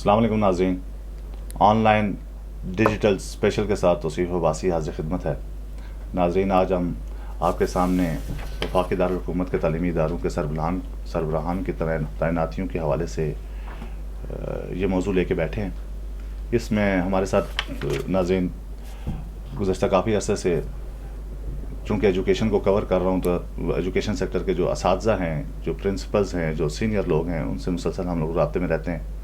السلام علیکم ناظرین، آن لائن ڈیجیٹل اسپیشل کے ساتھ توصیف عباسی حاضر خدمت ہے۔ ناظرین، آج ہم آپ کے سامنے وفاقی دارالحکومت کے تعلیمی اداروں کے سربراہان کی تعیناتیوں کے حوالے سے یہ موضوع لے کے بیٹھے ہیں۔ اس میں ہمارے ساتھ ناظرین گزشتہ کافی عرصے سے، چونکہ ایجوکیشن کو کور کر رہا ہوں، تو ایجوکیشن سیکٹر کے جو اساتذہ ہیں، جو پرنسپلز ہیں، جو سینئر لوگ ہیں، ان سے مسلسل ہم لوگ رابطے میں رہتے ہیں۔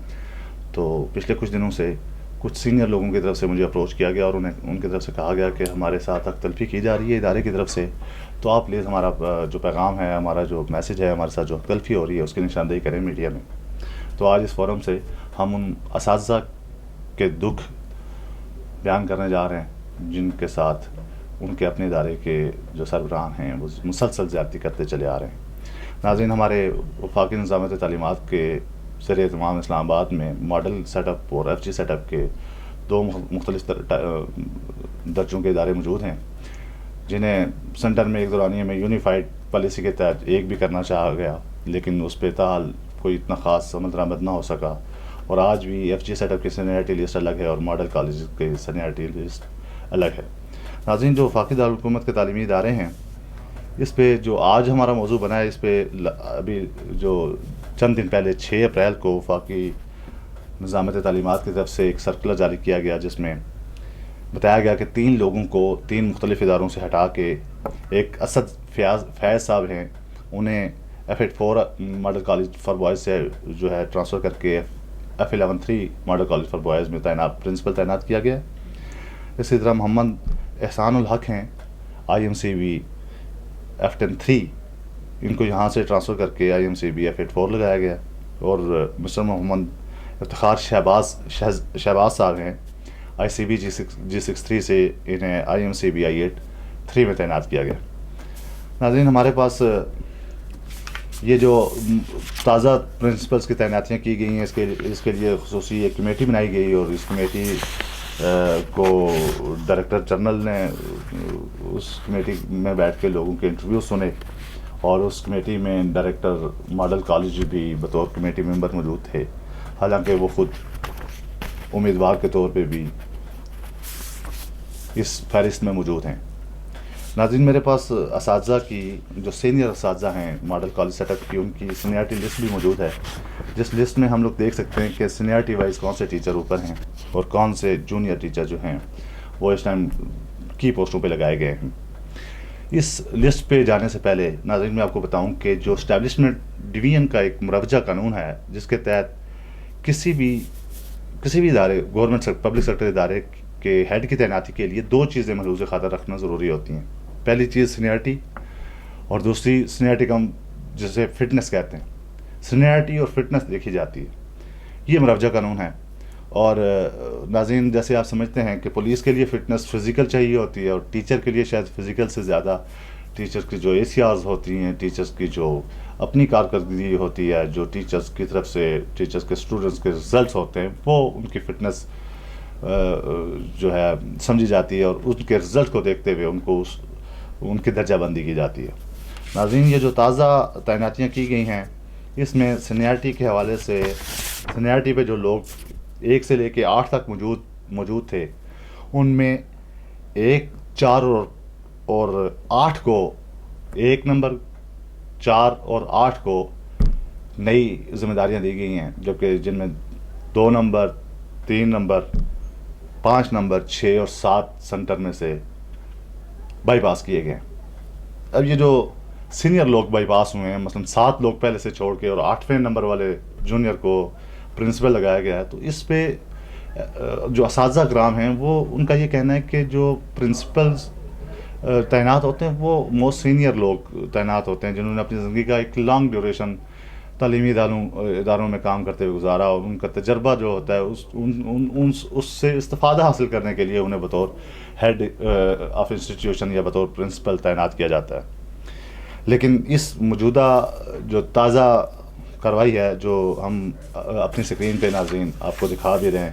تو پچھلے کچھ دنوں سے کچھ سینئر لوگوں کی طرف سے مجھے اپروچ کیا گیا اور ان کی طرف سے کہا گیا کہ ہمارے ساتھ حق تلفی کی جا رہی ہے ادارے کی طرف سے، تو آپ پلیز ہمارا جو پیغام ہے، ہمارا جو میسج ہے، ہمارے ساتھ جو حق تلفی ہو رہی ہے، اس کی نشاندہی کریں میڈیا میں۔ تو آج اس فورم سے ہم ان اساتذہ کے دکھ بیان کرنے جا رہے ہیں جن کے ساتھ ان کے اپنے ادارے کے جو سربراہان ہیں وہ مسلسل زیادتی کرتے چلے آ رہے ہیں۔ ناظرین، ہمارے وفاقی نظامت تعلیمات کے زیر اہتمام اسلام آباد میں ماڈل سیٹ اپ اور ایف جی سیٹ اپ کے دو مختلف درجوں کے ادارے موجود ہیں، جنہیں سینٹر میں ایک دورانیے میں یونیفائڈ پالیسی کے تحت ایک بھی کرنا چاہا گیا، لیکن اس پہ تاحال کوئی اتنا خاص عمل درآمد نہ ہو سکا، اور آج بھی ایف جی سیٹ اپ کی سینیئرٹی لسٹ الگ ہے اور ماڈل کالج کی سینیئرٹی لسٹ الگ ہے۔ ناظرین، جو وفاقی دارالحکومت کے تعلیمی ادارے ہیں، اس پہ جو آج ہمارا موضوع بنا ہے، اس پہ ابھی جو چند دن پہلے 6 اپریل کو وفاقی نظامت تعلیمات کی طرف سے ایک سرکولر جاری کیا گیا، جس میں بتایا گیا کہ 3 لوگوں کو 3 مختلف اداروں سے ہٹا کے ایک اسد فیض صاحب ہیں، انہیں F84 model college for boys سے جو ہے ٹرانسفر کر کے F113 model college for boys میں پرنسپل تعینات کیا گیا۔ اسی طرح محمد احسان الحق ہیں، IMCB F103، ان کو یہاں سے ٹرانسفر کر کے IMCB F84 لگایا گیا، اور مسٹر محمد افتخار شہباز صاحب ہیں، ICB G63 سے انہیں IMCB I83 میں تعینات کیا گیا۔ ناظرین، ہمارے پاس یہ جو تازہ پرنسپلز کی تعیناتیاں کی گئی ہیں، اس کے لیے خصوصی ایک کمیٹی بنائی گئی، اور اس کمیٹی کو ڈائریکٹر جنرل نے اس کمیٹی میں بیٹھ کے لوگوں کے انٹرویو سنے، اور اس کمیٹی میں ڈائریکٹر ماڈل کالج بھی بطور کمیٹی ممبر موجود تھے، حالانکہ وہ خود امیدوار کے طور پہ بھی اس فہرست میں موجود ہیں۔ ناظرین، میرے پاس اساتذہ کی جو سینئر اساتذہ ہیں ماڈل کالج سیٹ اپ کی، ان کی سینئرٹی لسٹ بھی موجود ہے، جس لسٹ میں ہم لوگ دیکھ سکتے ہیں کہ سینئرٹی وائز کون سے ٹیچر اوپر ہیں اور کون سے جونیئر ٹیچر جو ہیں وہ اس ٹائم کی پوسٹوں پہ لگائے گئے ہیں۔ اس لسٹ پہ جانے سے پہلے ناظرین، میں آپ کو بتاؤں کہ جو اسٹیبلشمنٹ ڈویژن کا ایک مروجہ قانون ہے، جس کے تحت کسی بھی ادارے، گورنمنٹ پبلک سیکٹر ادارے کے ہیڈ کی تعیناتی کے لیے 2 چیزیں ملحوظ خاطر رکھنا ضروری ہوتی ہیں۔ پہلی چیز سینئرٹی، اور دوسری سینئرٹی کا ہم جسے فٹنس کہتے ہیں، سینئرٹی اور فٹنس دیکھی جاتی ہے۔ یہ مروجہ قانون ہے، اور ناظرین، جیسے آپ سمجھتے ہیں کہ پولیس کے لیے فٹنس فزیکل چاہیے ہوتی ہے، اور ٹیچر کے لیے شاید فزیکل سے زیادہ ٹیچر کی جو ACRs ہوتی ہیں، ٹیچرز کی جو اپنی کارکردگی ہوتی ہے، جو ٹیچرز کی طرف سے ٹیچرز کے اسٹوڈنٹس کے رزلٹس ہوتے ہیں، وہ ان کی فٹنس جو ہے سمجھی جاتی ہے، اور ان کے رزلٹ کو دیکھتے ہوئے ان کی درجہ بندی کی جاتی ہے۔ ناظرین، یہ جو تازہ تعیناتیاں کی گئی ہیں، اس میں سینئرٹی کے حوالے سے، سینئرٹی پہ جو لوگ 1 سے لے کے 8 تک موجود تھے، ان میں 1، 4 اور 8 کو 1 نمبر، 4 اور 8 کو نئی ذمہ داریاں دی گئی ہیں، جبکہ جن میں 2 نمبر، 3 نمبر، 5 نمبر، 6 اور 7 سینٹر میں سے بائی پاس کیے گئے ہیں۔ اب یہ جو سینئر لوگ بائی پاس ہوئے ہیں، مثلا 7 لوگ پہلے سے چھوڑ کے، اور 8ویں نمبر والے جونیئر کو پرنسپل لگایا گیا ہے، تو اس پہ جو اساتذہ کرام ہیں، وہ ان کا یہ کہنا ہے کہ جو پرنسپلز تعینات ہوتے ہیں وہ موسٹ سینئر لوگ تعینات ہوتے ہیں، جنہوں نے اپنی زندگی کا ایک لانگ ڈیوریشن تعلیمی اداروں میں کام کرتے ہوئے گزارا، اور ان کا تجربہ جو ہوتا ہے اس سے استفادہ حاصل کرنے کے لیے انہیں بطور ہیڈ آف انسٹیٹیوشن یا بطور پرنسپل تعینات کیا جاتا ہے۔ لیکن اس موجودہ جو تازہ کارروائی ہے، جو ہم اپنی اسکرین پہ ناظرین آپ کو دکھا بھی رہے ہیں،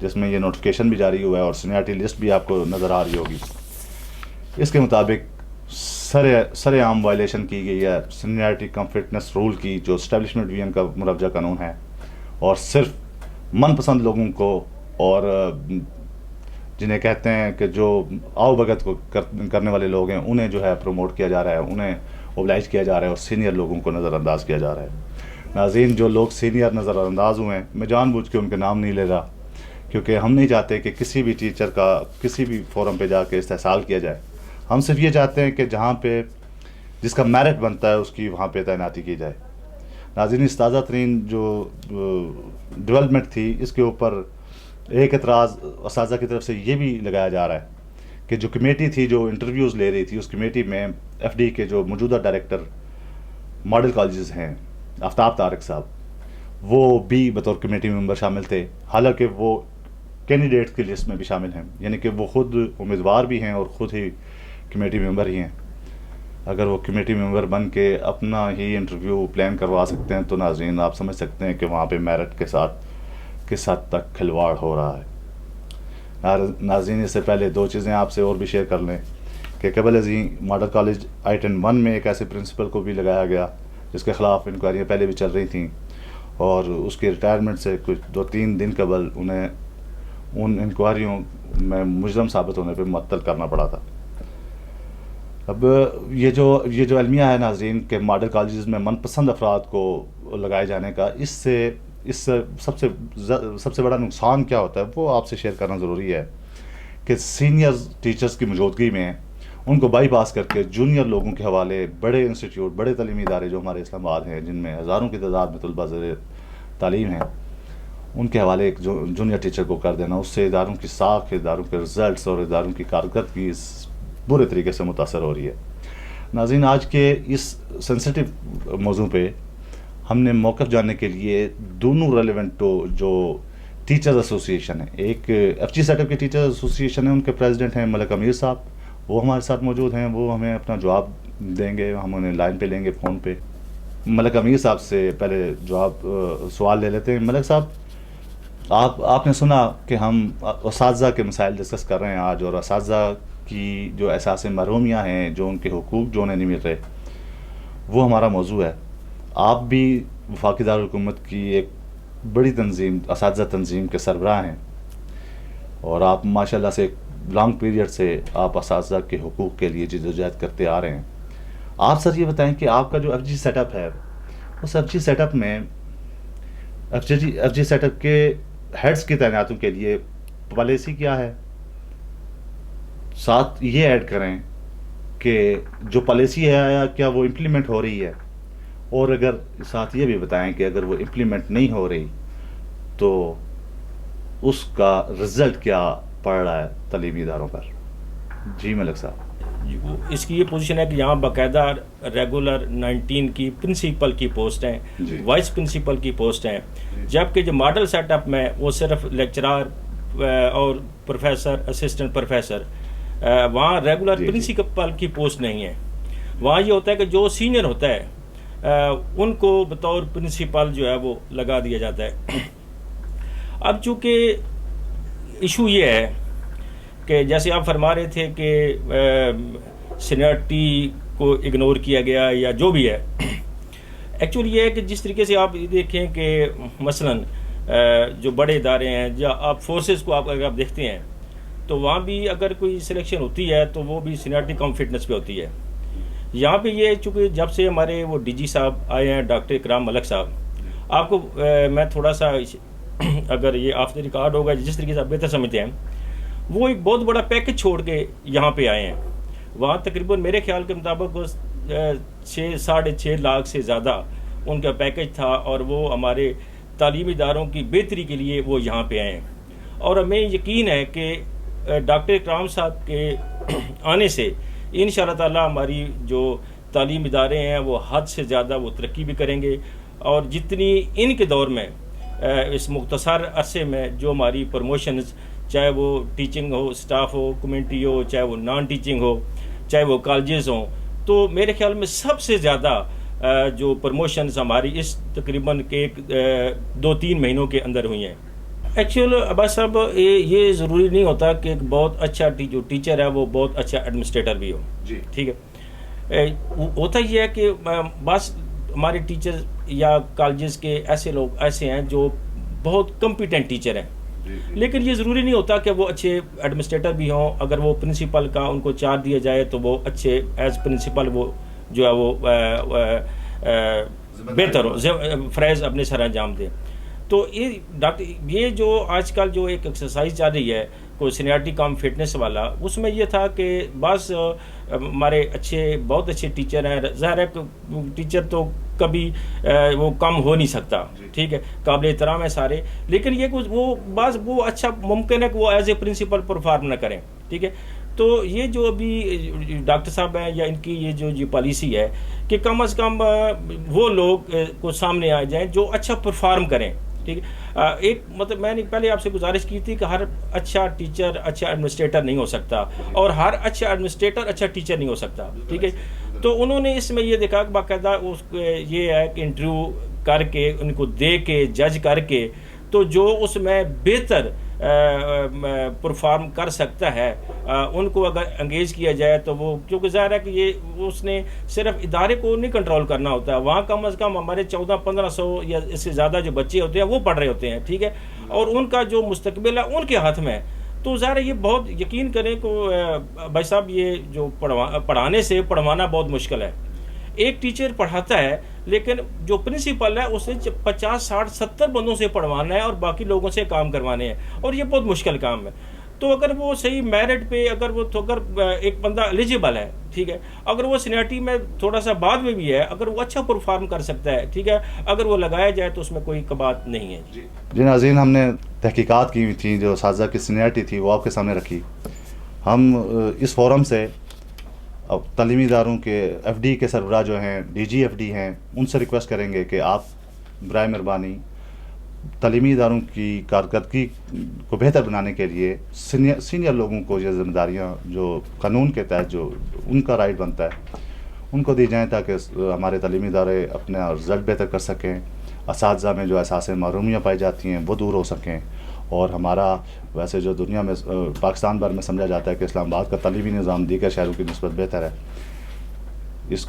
جس میں یہ نوٹیفیکیشن بھی جاری ہوا ہے اور سینئرٹی لسٹ بھی آپ کو نظر آ رہی ہوگی، اس کے مطابق سر عام وائلیشن کی گئی ہے سینئرٹی کم فٹنس رول کی، جو اسٹیبلشمنٹ ڈویژن کا مروجہ قانون ہے، اور صرف من پسند لوگوں کو اور جنہیں کہتے ہیں کہ جو آؤ بھگت کو کرنے والے لوگ ہیں انہیں جو ہے پروموٹ کیا جا رہا ہے, انہیں اوبلائج کیا جا رہا ہے, اور سینئر لوگوں کو نظر انداز کیا جا رہا ہے. ناظرین, جو لوگ سینئر نظر انداز ہوئے ہیں, میں جان بوجھ کے ان کے نام نہیں لے رہا, کیونکہ ہم نہیں چاہتے کہ کسی بھی ٹیچر کا کسی بھی فورم پہ جا کے استحصال کیا جائے. ہم صرف یہ چاہتے ہیں کہ جہاں پہ جس کا میرٹ بنتا ہے اس کی وہاں پہ تعیناتی کی جائے. ناظرین, اس تازہ ترین جو ڈیولپمنٹ تھی, اس کے اوپر ایک اعتراض اساتذہ کی طرف سے یہ بھی لگایا جا رہا ہے کہ جو کمیٹی تھی جو انٹرویوز لے رہی تھی, اس کمیٹی میں ایف ڈی کے جو موجودہ ڈائریکٹر ماڈل کالجز ہیں آفتاب طارق صاحب, وہ بھی بطور کمیٹی ممبر شامل تھے, حالانکہ وہ کینڈیڈیٹ کی لسٹ میں بھی شامل ہیں, یعنی کہ وہ خود امیدوار بھی ہیں اور خود ہی کمیٹی ممبر ہی ہیں. اگر وہ کمیٹی ممبر بن کے اپنا ہی انٹرویو پلان کروا سکتے ہیں تو ناظرین آپ سمجھ سکتے ہیں کہ وہاں پہ میرٹ کے ساتھ کس حد تک کھلواڑ ہو رہا ہے. ناظرین, اس سے پہلے دو چیزیں آپ سے اور بھی شیئر کر لیں کہ قبل ازیں ماڈل کالج I-10-1 میں ایک ایسے پرنسپل کو بھی لگایا گیا جس کے خلاف انکوائریاں پہلے بھی چل رہی تھیں, اور اس کی ریٹائرمنٹ سے کچھ 2-3 دن قبل انہیں ان انکوائریوں میں مجرم ثابت ہونے پہ معطل کرنا پڑا تھا. اب یہ جو المیہ ہے ناظرین کہ ماڈل کالجز میں من پسند افراد کو لگائے جانے کا, اس سے سب سے بڑا نقصان کیا ہوتا ہے وہ آپ سے شیئر کرنا ضروری ہے کہ سینئر ٹیچرز کی موجودگی میں ان کو بائی پاس کر کے جونیئر لوگوں کے حوالے بڑے انسٹیٹیوٹ, بڑے تعلیمی ادارے جو ہمارے اسلام آباد ہیں, جن میں ہزاروں کی تعداد میں طلباء زیر تعلیم ہیں, ان کے حوالے ایک جونیئر ٹیچر کو کر دینا, اس سے اداروں کی ساکھ, اداروں کے رزلٹس اور اداروں کی کارکردگی برے طریقے سے متاثر ہو رہی ہے. ناظرین, آج کے اس سینسٹیو موضوع پہ ہم نے موقف جاننے کے لیے دونوں ریلیونٹ جو ٹیچرز ایسوسی ایشن ہیں, ایک ایف جی سیٹ اپ کے ٹیچرز ایسوسی ایشن ہیں, ان کے پریزیڈنٹ ہیں ملک امیر صاحب, وہ ہمارے ساتھ موجود ہیں, وہ ہمیں اپنا جواب دیں گے, ہم انہیں لائن پہ لیں گے فون پہ. ملک امیر صاحب سے پہلے سوال لے لیتے ہیں. ملک صاحب, آپ نے سنا کہ ہم اساتذہ کے مسائل ڈسکس کر رہے ہیں آج, اور اساتذہ کی جو احساس محرومیاں ہیں, جو ان کے حقوق جو انہیں نہیں مل رہے, وہ ہمارا موضوع ہے. آپ بھی وفاقی دارالحکومت کی ایک بڑی تنظیم, اساتذہ تنظیم کے سربراہ ہیں, اور آپ ماشاءاللہ سے ایک لانگ پیریڈ سے آپ اساتذہ کے حقوق کے لیے جدوجہد کرتے آ رہے ہیں. آپ سر یہ بتائیں کہ آپ کا جو ایف جی سیٹ اپ ہے, اس ایف جی سیٹ اپ میں ایف جی سیٹ اپ کے ہیڈز کی تعیناتوں کے لیے پالیسی کیا ہے؟ ساتھ یہ ایڈ کریں کہ جو پالیسی ہے کیا وہ امپلیمنٹ ہو رہی ہے, اور اگر ساتھ یہ بھی بتائیں کہ اگر وہ امپلیمنٹ نہیں ہو رہی تو اس کا رزلٹ کیا پڑ رہا ہے تعلیمی اداروں پر. جی ملک صاحب. اس کی یہ پوزیشن ہے کہ یہاں باقاعدہ ریگولر 19 کی پرنسپل کی پوسٹ ہیں, وائس پرنسپل کی پوسٹ ہیں, جبکہ جو ماڈل سیٹ اپ میں وہ صرف لیکچرار اور پروفیسر, اسسٹنٹ پروفیسر, وہاں ریگولر پرنسپل کی پوسٹ نہیں ہے. وہاں یہ ہوتا ہے کہ جو سینئر ہوتا ہے ان کو بطور پرنسپل جو ہے وہ لگا دیا جاتا ہے. اب چونکہ ایشو یہ ہے کہ جیسے آپ فرما رہے تھے کہ سینئرٹی کو اگنور کیا گیا یا جو بھی ہے, ایکچولی یہ ہے کہ جس طریقے سے آپ دیکھیں کہ مثلاً جو بڑے ادارے ہیں, یا آپ فورسز کو اگر آپ دیکھتے ہیں تو وہاں بھی اگر کوئی سلیکشن ہوتی ہے تو وہ بھی سینئرٹی کم فٹنس پہ ہوتی ہے. یہاں پہ یہ چونکہ جب سے ہمارے وہ ڈی جی صاحب آئے ہیں, ڈاکٹر اکرام ملک صاحب, آپ کو میں تھوڑا سا اگر یہ آف دا ریکارڈ ہوگا جس طریقے سے آپ بہتر سمجھتے ہیں, وہ ایک بہت بڑا پیکج چھوڑ کے یہاں پہ آئے ہیں. وہاں تقریباً میرے خیال کے مطابق 6.5 لاکھ سے زیادہ ان کا پیکج تھا, اور وہ ہمارے تعلیمی اداروں کی بہتری کے لیے وہ یہاں پہ آئے ہیں. اور ہمیں یقین ہے کہ ڈاکٹر اکرام صاحب کے آنے سے انشاءاللہ تعالی ہماری جو تعلیمی ادارے ہیں وہ حد سے زیادہ وہ ترقی بھی کریں گے, اور جتنی ان کے دور میں اس مختصر عرصے میں جو ہماری پروموشنز, چاہے وہ ٹیچنگ ہو, اسٹاف ہو, کمیونٹی ہو, چاہے وہ نان ٹیچنگ ہو, چاہے وہ کالجز ہوں, تو میرے خیال میں سب سے زیادہ جو پروموشنز ہماری اس تقریباً کے 2-3 مہینوں کے اندر ہوئی ہیں. ایکچوئل عباس صاحب یہ ضروری نہیں ہوتا کہ ایک بہت اچھا جو ٹیچر ہے وہ بہت اچھا ایڈمنسٹریٹر بھی ہو. جی ٹھیک ہے, ہوتا یہ ہے کہ بس ہمارے ٹیچر یا کالجز کے ایسے لوگ ایسے ہیں جو بہت کمپیٹنٹ ٹیچر ہیں، لیکن یہ ضروری نہیں ہوتا کہ وہ اچھے ایڈمنسٹریٹر بھی ہوں. اگر وہ پرنسپل کا ان کو چارج دیا جائے تو وہ اچھے ایز پرنسپل وہ جو ہے وہ بہتر ہو، فرائض اپنے سر انجام دیں. تو یہ جو آج کل جو ایک ایکسرسائز چل رہی ہے کوئی سینئرٹی کم فٹنس والا، اس میں یہ تھا کہ بعض ہمارے بہت اچھے ٹیچر ہیں. ظاہر ہے ٹیچر تو کبھی وہ کم ہو نہیں سکتا، ٹھیک ہے، قابل احترام ہے سارے، لیکن یہ وہ اچھا ممکن ہے کہ وہ ایز اے پرنسپل پرفارم نہ کریں، ٹھیک ہے. تو یہ جو ابھی ڈاکٹر صاحب ہیں یا ان کی یہ پالیسی ہے کہ کم از کم وہ لوگ کو سامنے آ جائیں جو اچھا پرفارم کریں، ٹھیک ہے. ایک مطلب میں نے پہلے آپ سے گزارش کی تھی کہ ہر اچھا ٹیچر اچھا ایڈمنسٹریٹر نہیں ہو سکتا، اور ہر اچھا ایڈمنسٹریٹر اچھا ٹیچر نہیں ہو سکتا، ٹھیک ہے. تو انہوں نے اس میں یہ دیکھا کہ باقاعدہ یہ ہے کہ انٹرویو کر کے ان کو دے کے جج کر کے تو جو اس میں بہتر پرفارم کر سکتا ہے ان کو اگر انگیج کیا جائے تو وہ، کیونکہ ظاہر ہے کہ یہ اس نے صرف ادارے کو نہیں کنٹرول کرنا ہوتا ہے، وہاں کم از کم ہمارے 1400-1500 یا اس سے زیادہ جو بچے ہوتے ہیں وہ پڑھ رہے ہوتے ہیں، ٹھیک ہے، اور ان کا جو مستقبل ہے ان کے ہاتھ میں ہے. تو ظاہر ہے یہ بہت یقین کریں کہ بھائی صاحب یہ جو پڑھانے سے پڑھوانا بہت مشکل ہے. ایک ٹیچر پڑھاتا ہے لیکن جو پرنسپل ہے اسے 50-60-70 بندوں سے پڑھوانا ہے اور باقی لوگوں سے کام کروانے ہیں، اور یہ بہت مشکل کام ہے. تو اگر وہ صحیح میرٹ پہ اگر ایک بندہ ایلیجیبل ہے، ٹھیک ہے، اگر وہ سینئرٹی میں تھوڑا سا بعد میں بھی ہے، اگر وہ اچھا پرفارم کر سکتا ہے، ٹھیک ہے، اگر وہ لگایا جائے تو اس میں کوئی بات نہیں ہے. جی ناظرین، ہم نے تحقیقات کی ہوئی تھیں جو اساتذہ کی سینئرٹی تھی وہ آپ کے سامنے رکھی. ہم اس فورم سے اب تعلیمی اداروں کے ایف ڈی کے سربراہ جو ہیں، ڈی جی ایف ڈی ہیں، ان سے ریکویسٹ کریں گے کہ آپ برائے مہربانی تعلیمی اداروں کی کارکردگی کو بہتر بنانے کے لیے سینئر لوگوں کو یہ ذمہ داریاں جو قانون کے تحت جو ان کا رائٹ بنتا ہے ان کو دی جائیں تاکہ ہمارے تعلیمی ادارے اپنا رزلٹ بہتر کر سکیں، اساتذہ میں جو احساس محرومیاں پائی جاتی ہیں وہ دور ہو سکیں، اور ہمارا ویسے جو دنیا میں پاکستان بھر میں سمجھا جاتا ہے کہ اسلام آباد کا تعلیمی نظام دیگر شہروں کی نسبت بہتر ہے، اس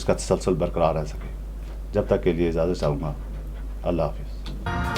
کا تسلسل برقرار رہ سکے. جب تک کے لیے اجازت چاہوں گا. اللہ حافظ.